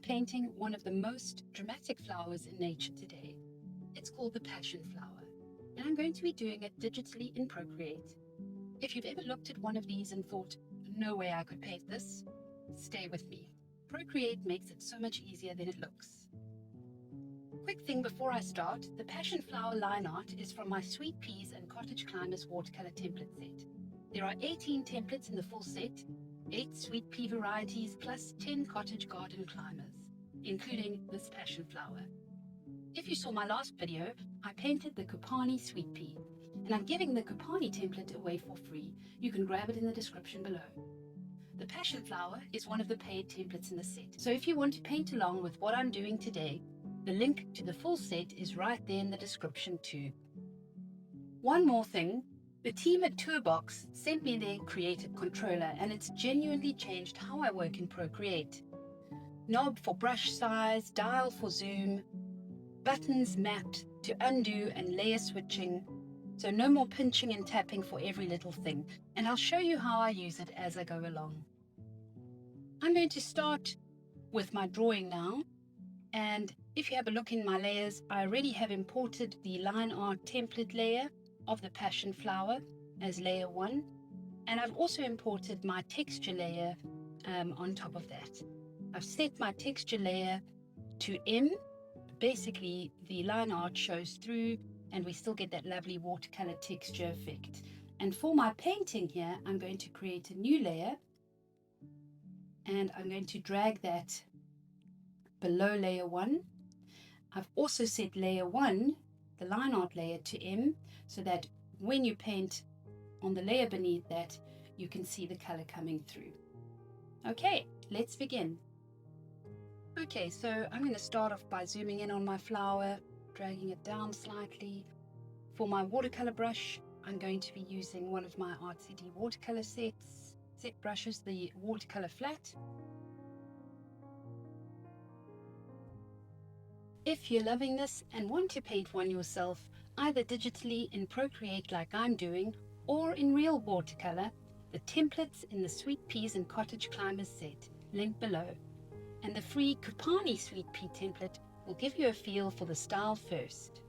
painting one of the most dramatic flowers in nature today. It's called the passion flower, and I'm going to be doing it digitally in Procreate. If you've ever looked at one of these and thought, no way I could paint this, stay with me. Procreate makes it so much easier than it looks. Quick thing before I start, the passion flower line art is from my Sweet Peas and Cottage Climbers watercolor template set. There are 18 templates in the full set, 8 sweet pea varieties plus 10 cottage garden climbers, including this passion flower. If you saw my last video, I painted the Cupani Sweet Pea, and I'm giving the Cupani template away for free. You can grab it in the description below. The passion flower is one of the paid templates in the set, so if you want to paint along with what I'm doing today, the link to the full set is right there in the description too. One more thing, the team at TourBox sent me their creative controller, and it's genuinely changed how I work in Procreate. Knob for brush size, dial for zoom, buttons mapped to undo and layer switching, so no more pinching and tapping for every little thing, and I'll show you how I use it as I go along. I'm going to start with my drawing now, and if you have a look in my layers, I already have imported the line art template layer of the passion flower as layer 1, and I've also imported my texture layer on top of that. I've set my texture layer to M. Basically the line art shows through and we still get that lovely watercolor texture effect. And for my painting here, I'm going to create a new layer, and I'm going to drag that below layer 1. I've also set layer 1, the line art layer, to M, so that when you paint on the layer beneath that, you can see the color coming through. Okay, let's begin. Okay, so I'm going to start off by zooming in on my flower, dragging it down slightly. For my watercolor brush, I'm going to be using one of my Artsydee watercolor set brushes, the Watercolour Flat. If you're loving this and want to paint one yourself, either digitally in Procreate like I'm doing, or in real watercolor, the templates in the Sweet Peas and Cottage Climbers set, link below. And the free Cupani Sweet Pea template will give you a feel for the style first.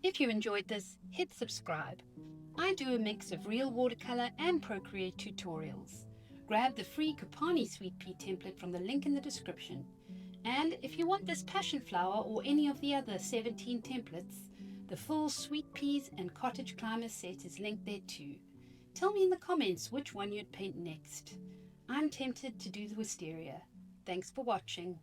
If you enjoyed this, hit subscribe. I do a mix of real watercolor and Procreate tutorials. Grab the free Cupani Sweet Pea template from the link in the description. And if you want this passion flower or any of the other 17 templates, the full Sweet Peas and Cottage Climber set is linked there too. Tell me in the comments which one you'd paint next. I'm tempted to do the wisteria. Thanks for watching.